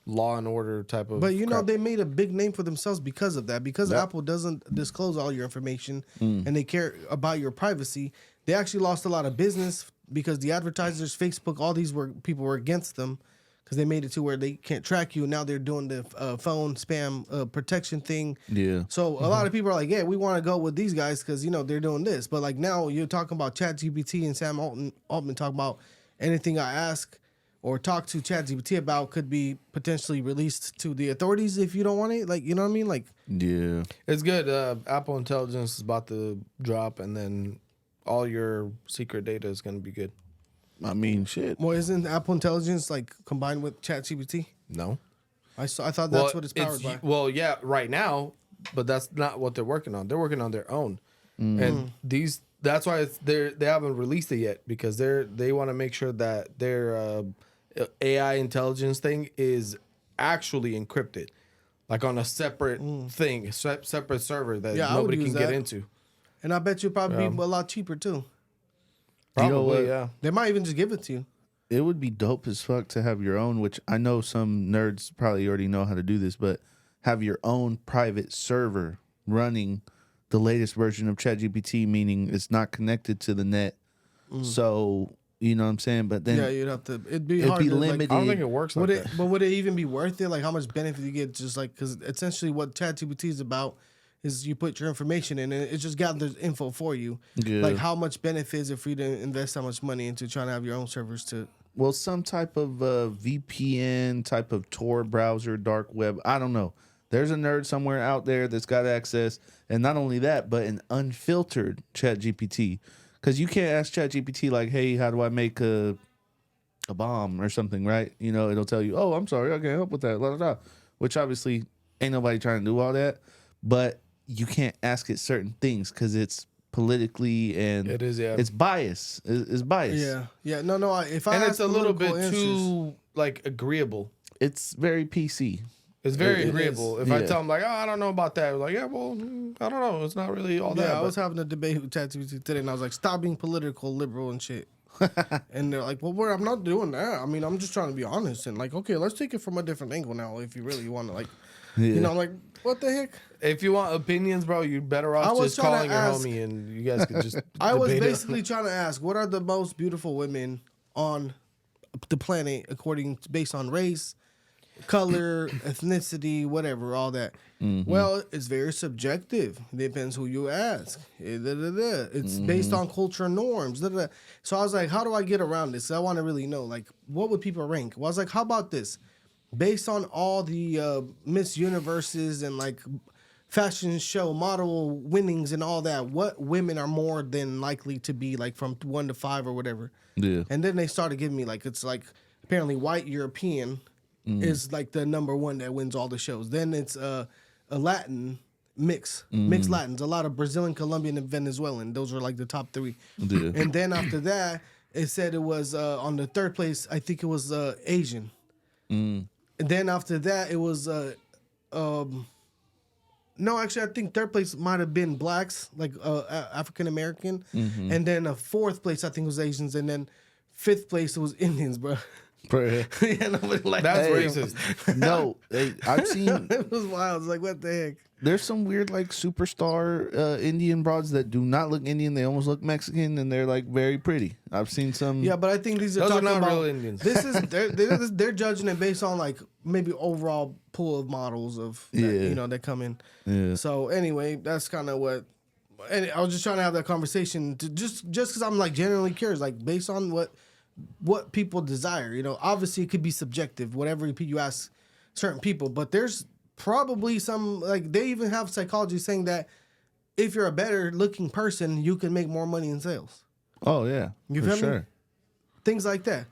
law and order type of. But you know, crap. they made a big name for themselves because of that. Because Apple doesn't disclose all your information and they care about your privacy, they actually lost a lot of business because the advertisers, Facebook, all these people were against them because they made it to where they can't track you. And now they're doing the phone spam protection thing. Yeah. So a lot of people are like, yeah, we want to go with these guys because, you know, they're doing this. But like now you're talking about ChatGPT and Sam Altman talking about anything I ask or talk to ChatGPT about could be potentially released to the authorities if you don't want it. Like, you know what I mean? Like, yeah, it's good. Apple Intelligence is about to drop, and then all your secret data is going to be good. I mean, shit. Well, isn't Apple Intelligence like combined with ChatGPT? No. I thought that's what it's powered by. Well, yeah, right now, but that's not what they're working on. They're working on their own, and that's why they haven't released it yet because they want to make sure that their AI intelligence thing is actually encrypted, like on a separate thing, separate server that nobody can get into. And I bet you'll probably be a lot cheaper too. Probably, yeah. They might even just give it to you. it would be dope as fuck to have your own, which I know some nerds probably already know how to do this, but have your own private server running the latest version of ChatGPT, meaning it's not connected to the net. So, you know what I'm saying? But then you'd have to. It'd be hard. limited. I don't think it works like that. But would it even be worth it? Like, how much benefit you get? Just like, because essentially what ChatGPT is about is you put your information in, and it just gathers info for you. Yeah. Like, how much benefit is it for you to invest that much money into trying to have your own servers to? Well, some type of VPN, type of Tor browser, dark web. I don't know. There's a nerd somewhere out there that's got access, and not only that, but an unfiltered ChatGPT. Because you can't ask ChatGPT like, "Hey, how do I make a bomb or something?" Right? You know, it'll tell you, "Oh, I'm sorry, I can't help with that." Blah, blah, blah. Which obviously ain't nobody trying to do all that, but you can't ask it certain things because it's politically and It is, yeah. it's bias. It's bias. Yeah. No. If I And ask it's a little bit political answers- too like agreeable. It's very PC. It's very It agreeable. is. If I Yeah. tell them like, "Oh, I don't know about that," like, "Yeah, well, I don't know. It's not really all that." Yeah, I but- was having a debate with ChatGPT today, and I was like, "Stop being political, liberal, and shit." And they're like, "Well, I'm not doing that. I mean, I'm just trying to be honest." And like, okay, let's take it from a different angle now, if you really want to, like, you know, I'm like, what the heck? If you want opinions, bro, you're better I off was just trying to calling your ask- homie and you guys could just. I was debate it. basically trying to ask, what are the most beautiful women on the planet based on race, color, ethnicity, whatever, all that. Well, it's very subjective. It depends who you ask. It's based on culture norms. So I was like, how do I get around this? I want to really know, like, what would people rank? Well, I was like, how about this? Based on all the Miss Universes and like fashion show model winnings and all that, what women are more than likely to be like from 1 to 5 or whatever? Yeah. And then they started giving me like, it's like apparently white European is like the number one that wins all the shows. Then it's a Latin mixed Latins, a lot of Brazilian, Colombian, and Venezuelan. Those were like the top 3. Yeah. And then after that, it said it was on the 3rd place. I think it was Asian. And then after that, it was no, actually, I think 3rd place might have been blacks, like African American, and then 4th place I think was Asians, and then 5th place it was Indians, bro. Yeah, nobody liked That's that. racist. No, I've seen. It was wild. I was like, what the heck? There's some weird like superstar Indian broads that do not look Indian. They almost look Mexican, and they're like very pretty. I've seen some. Yeah, but I think these are Those are talking not about real Indians. This is they're judging it based on like maybe overall pool of models of that, you know, that come in. Yeah. So anyway, that's kind of what. And I was just trying to have that conversation to just because I'm like genuinely curious, like based on what people desire. You know, obviously it could be subjective, whatever you ask certain people, but there's probably some, like they even have psychology saying that if you're a better looking person, you can make more money in sales. Oh yeah. You for feel sure. me? Things like that.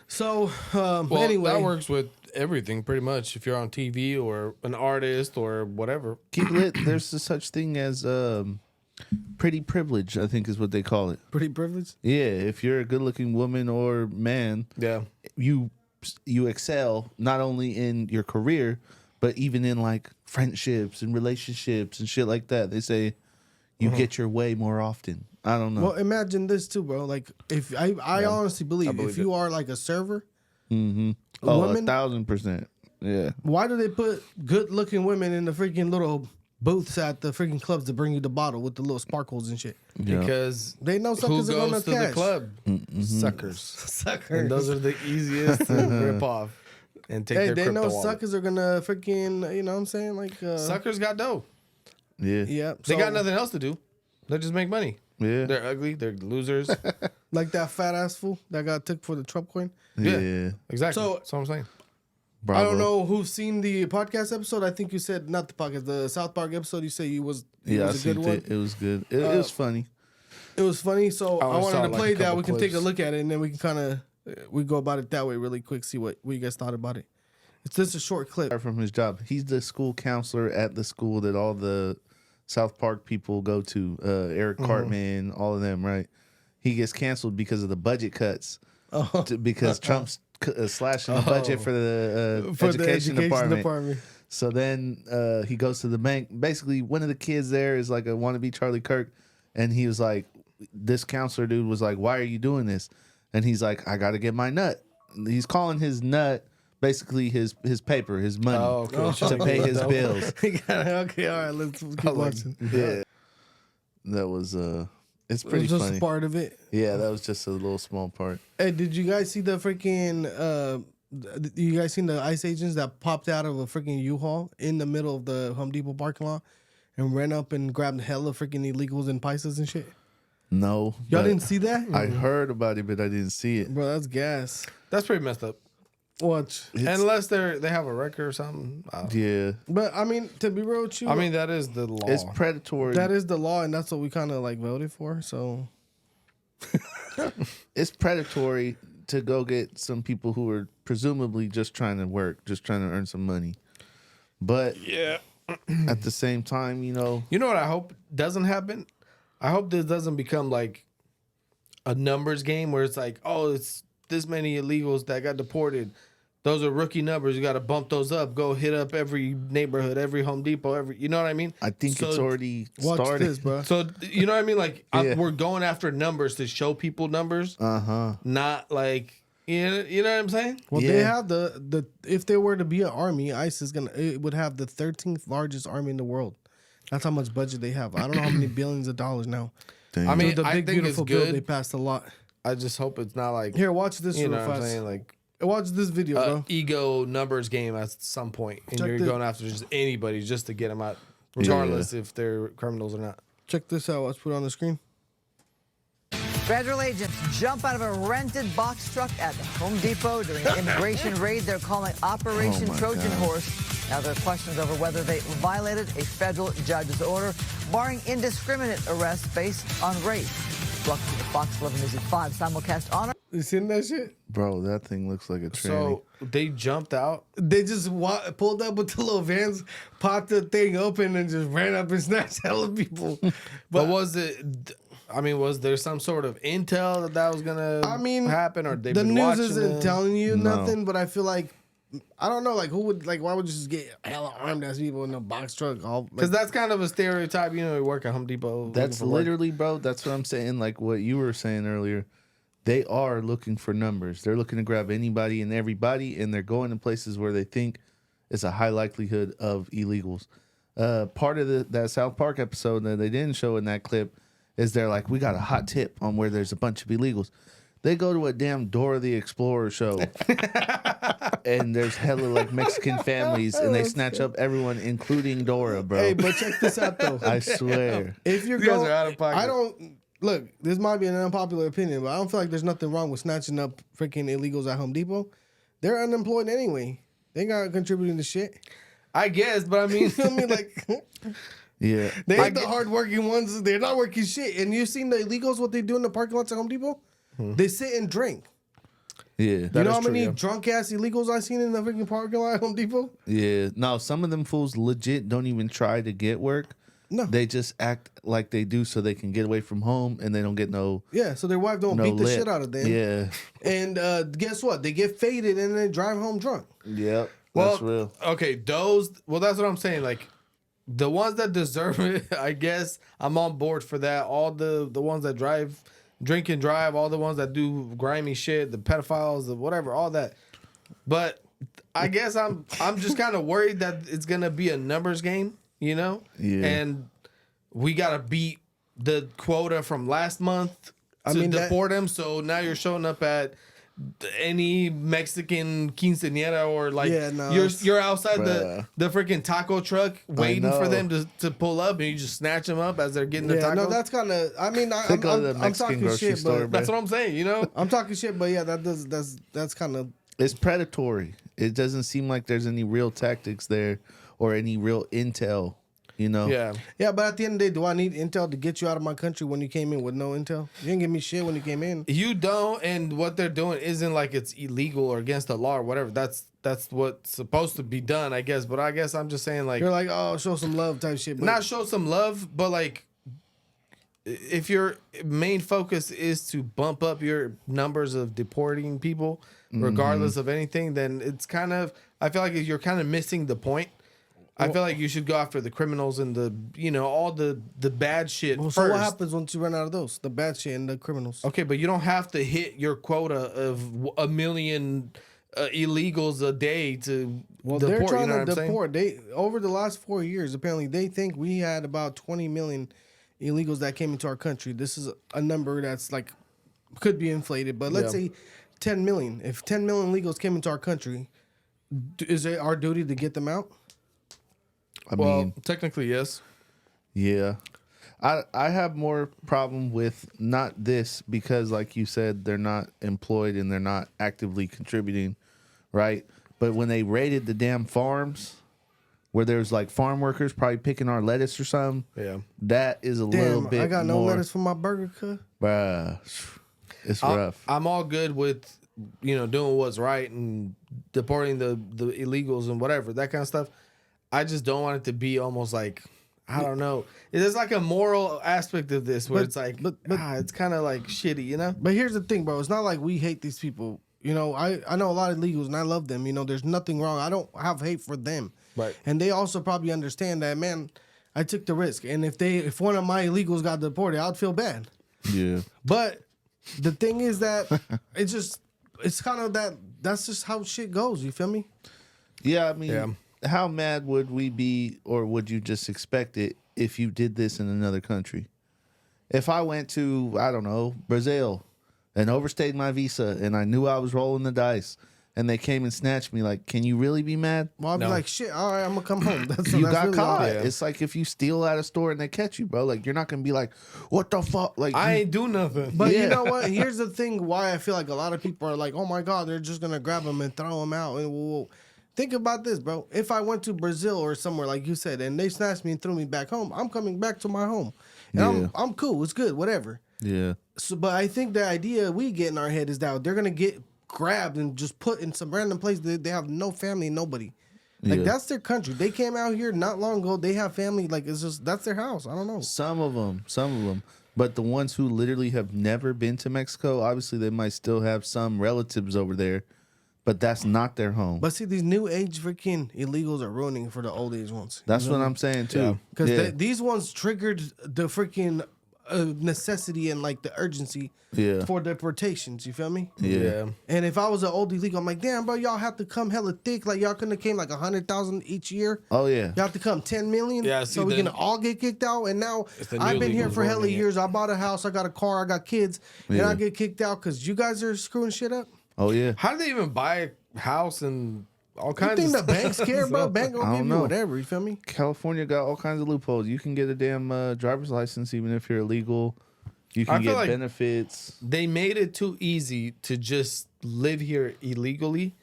So Well, anyway, that works with everything pretty much. If you're on TV or an artist or whatever. Keep lit. There's a such thing as pretty privilege, I think is what they call it. pretty privileged. Yeah, if you're a good-looking woman or man, Yeah. you excel not only in your career, but even in like friendships and relationships and shit like that. They say you get your way more often. I don't know. Well, imagine this too, bro. Like if I honestly believe, if you are like a server, Oh, women, 1,000%. Yeah. why do they put good looking women in the freaking little booths at the freaking clubs to bring you the bottle with the little sparkles and shit? Yeah. Because They know who suckers are gonna goes to cash. the club? Suckers. Suckers. And those are the easiest to rip off and take Hey, their they crypto know wallet. suckers are gonna freaking, you know what I'm saying? Like Suckers got dough. Yeah. Yeah. They so, got nothing else to do. They just make money. Yeah. They're ugly. They're losers. like that fat ass fool that got took for the Trump coin. Yeah. Exactly. So- That's what I'm saying. Bravo. I don't know who's seen the podcast episode. I think you said not the podcast, the South Park episode. You say it was Yeah, I a good seen one. it. It was good. It was funny. It was funny, so I only saw, wanted to like, play a that. couple We can take a clips. look at it, and then we can kind of we go about it that way really quick. See what you guys thought about it. It's just a short clip. From his job, he's the school counselor at the school that all the South Park people go to. Eric Cartman, all of them, right? He gets canceled because of the budget cuts. Because Trump's slashing the budget for the education department. So then he goes to the bank. Basically, one of the kids there is like a wannabe Charlie Kirk, and he was like, this counselor dude was like, "Why are you doing this?" and he's like, I got to get my nut. He's calling his nut basically his paper, his money to pay his bills. Okay, all right, let's keep watching. Yeah, that was it's pretty just funny. a part of it. Yeah, that was just a little small part. Hey, did you guys see the freaking? You guys seen the ICE agents that popped out of a freaking U-Haul in the middle of the Home Depot parking lot and ran up and grabbed hella freaking illegals and paisas and shit? No, Y'all didn't see that? I heard about it, but I didn't see it. Bro, that's gas. That's pretty messed up. Watch. Unless they have a record or something. Yeah. But I mean, to be real with you, I mean, that is the law. It's predatory. that is the law, and that's what we kind of like voted for. So It's predatory to go get some people who are presumably just trying to work, just trying to earn some money. But yeah, at the same time, you know what I hope doesn't happen? I hope this doesn't become like a numbers game where it's like, oh, it's this many illegals that got deported. Those are rookie numbers. You got to bump those up. Go hit up every neighborhood, every Home Depot, you know what I mean? I think it's already started. watch this, bro. So, you know what I mean? Like, we're going after numbers to show people numbers. Not like, you know what I'm saying? Well, they have the if there were to be an army, ICE would have the 13th largest army in the world. That's how much budget they have. I don't know how many billions of dollars now. Dang. I mean, the I big think beautiful it's bill good. they passed a lot. I just hope it's not like, Here, watch this you real know what I'm fast. saying? Like, Watch this video, bro. ego numbers game at some point, and Check you're this. going after just anybody just to get them out, regardless if they're criminals or not. Check this out. Let's put it on the screen. Federal agents jump out of a rented box truck at the Home Depot during an immigration raid they're calling Operation Trojan Horse. Now there are questions over whether they violated a federal judge's order barring indiscriminate arrests based on race. Welcome to the Fox 11 News at 5 simulcast on. You seen that shit? Bro, that thing looks like a tranny. So they jumped out. They just pulled up with the little vans, popped the thing open, and just ran up and snatched hella people. But was it? I mean, was there some sort of intel that was gonna happen, or they the been news watching isn't it? telling you nothing, but I feel like I don't know, like who would why would you just get hella armed ass people in a box truck? All Because that's kind of a stereotype. You know, you work at Home Depot. That's literally, bro. That's what I'm saying. Like what you were saying earlier. They are looking for numbers. They're looking to grab anybody and everybody, and they're going to places where they think it's a high likelihood of illegals. Part of that South Park episode that they didn't show in that clip is they're like, we got a hot tip on where there's a bunch of illegals. They go to a damn Dora the Explorer show, and there's hella like Mexican families, and they snatch up everyone, including Dora, bro. Hey, but check this out though. I swear. If you're You guys going, are out of pocket. I don't look. This might be an unpopular opinion, but I don't feel like there's nothing wrong with snatching up freaking illegals at Home Depot. They're unemployed anyway. They got contributing to shit. I guess, but I mean, You feel me? Like Yeah. they ain't the hardworking ones. They're not working shit. And you seen the illegals what they do in the parking lots at Home Depot? They sit and drink. Yeah. You know how many drunk ass illegals I seen in the freaking parking lot at Home Depot? Yeah. No, some of them fools legit don't even try to get work. No. They just act like they do so they can get away from home and they don't get no. Yeah, so their wife don't no beat the lip. shit out of them. Yeah. And guess what? They get faded and then drive home drunk. Yep. well, That's real. okay, those. Well, that's what I'm saying. Like the ones that deserve it, I guess I'm on board for that. All the ones that drink and drive, all the ones that do grimy shit, the pedophiles, the whatever, all that. But I guess I'm just kind of worried that it's gonna be a numbers game, you know? Yeah. And we gotta beat the quota from last month to deport them. So now you're showing up at any Mexican quinceañera or like you're outside the freaking taco truck waiting for them to pull up and you just snatch them up as they're getting the tacos. No, that's kind of. I mean, I'm talking shit, but that's what I'm saying. You know, I'm talking shit, but yeah, that's kind of. It's predatory. It doesn't seem like there's any real tactics there or any real intel. You know? Yeah, but at the end of the day, do I need intel to get you out of my country when you came in with no intel? You didn't give me shit when you came in. You don't, and what they're doing isn't like it's illegal or against the law or whatever. That's what's supposed to be done, I guess. But I guess I'm just saying, like, you're like, oh, show some love type shit. But not show some love, but like, if your main focus is to bump up your numbers of deporting people, regardless of anything, then it's kind of, I feel like you're kind of missing the point. I feel like you should go after the criminals and all the bad shit first. So what happens once you run out of those? The bad shit and the criminals. Okay, but you don't have to hit your quota of 1 million illegals a day to deport. They're trying you know to what I'm deport. They over the last 4 years, apparently, they think we had about 20 million illegals that came into our country. This is a number that's like could be inflated, but let's say 10 million. If 10 million illegals came into our country, is it our duty to get them out? I mean, technically, yes. Yeah. I have more problem with not this because, like you said, they're not employed and they're not actively contributing, right? But when they raided the damn farms where there's like farm workers probably picking our lettuce or something, that is a little bit I got no more, lettuce for my burger, cut. Bruh, it's rough. I'm all good with, doing what's right and deporting the illegals and whatever, that kind of stuff. I just don't want it to be almost like, I don't know. There's like a moral aspect of this where it's like, it's kind of like shitty, you know? But here's the thing, bro. It's not like we hate these people. I know a lot of illegals and I love them. There's nothing wrong. I don't have hate for them. Right. And they also probably understand that, man, I took the risk. And if one of my illegals got deported, I'd feel bad. Yeah. But the thing is that it's kind of that's just how shit goes. You feel me? Yeah, I mean, how mad would we be, or would you just expect it if you did this in another country? If I went to, I don't know, Brazil and overstayed my visa and I knew I was rolling the dice and they came and snatched me, like, can you really be mad? Well, I'd be like, shit, all right, I'm going to come home. You got really caught. all. It's like if you steal at a store and they catch you, bro. Like, you're not going to be like, what the fuck? Like, I ain't do nothing. But you know what? Here's the thing why I feel like a lot of people are like, oh my God, they're just going to grab them and throw them out. And think about this, bro. If I went to Brazil or somewhere like you said, and they snatched me and threw me back home, I'm coming back to my home, and I'm cool. It's good, whatever. Yeah. So, but I think the idea we get in our head is that they're gonna get grabbed and just put in some random place that they have no family, nobody. Like that's their country. They came out here not long ago. They have family. Like it's just that's their house. I don't know. Some of them. But the ones who literally have never been to Mexico, obviously they might still have some relatives over there. But that's not their home. But see, these new age freaking illegals are ruining for the old age ones. That's what I'm saying too. Because these ones triggered the freaking necessity and like the urgency for deportations. You feel me? Yeah. And if I was an old illegal, I'm like, damn, bro, y'all have to come hella thick. Like y'all couldn't have came like 100,000 each year. Oh yeah. Y'all have to come 10 million. Yeah. So we can all get kicked out. And now I've been here for hella years. I bought a house. I got a car. I got kids. And I get kicked out because you guys are screwing shit up. Oh yeah. How do they even buy a house and all kinds You think of the stuff? bank's scared, bro? Bank gonna give you whatever. You feel me? California got all kinds of loopholes. You can get a damn driver's license even if you're illegal. You can get benefits. They made it too easy to just live here illegally,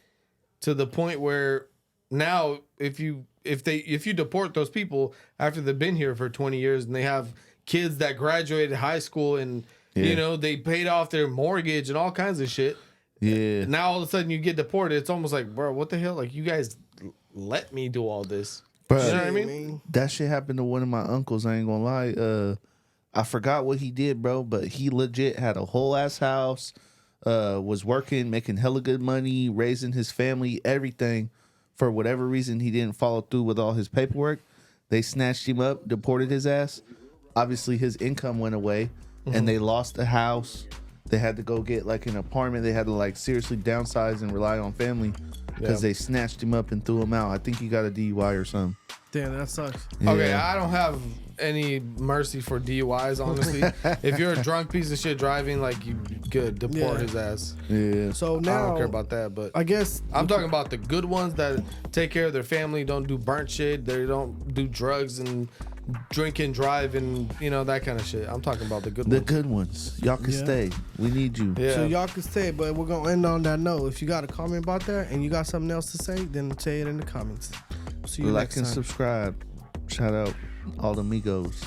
to the point where now if you deport those people after they've been here for 20 years and they have kids that graduated high school and they paid off their mortgage and all kinds of shit. Yeah. Now all of a sudden you get deported. It's almost like, bro, what the hell? Like, you guys let me do all this. Bro, you know what I mean? That shit happened to one of my uncles. I ain't gonna lie. I forgot what he did, bro, but he legit had a whole ass house, was working, making hella good money, raising his family, everything. For whatever reason, he didn't follow through with all his paperwork. They snatched him up, deported his ass. Obviously, his income went away, and they lost the house. They had to go get like an apartment. They had to like seriously downsize and rely on family because they snatched him up and threw him out. I think he got a DUI or something. Damn, that sucks. Yeah. Okay, I don't have any mercy for DUIs, honestly. If you're a drunk piece of shit driving, like, you could deport his ass. Yeah. So now I don't care about that, but I guess I'm talking about the good ones that take care of their family, don't do burnt shit, they don't do drugs and drink and drive and that kind of shit. I'm talking about the good ones. The good ones. Y'all can stay. We need you. Yeah. So y'all can stay, but we're gonna end on that note. If you got a comment about that and you got something else to say, then say it in the comments. See you Like next and time. subscribe. Shout out all the amigos.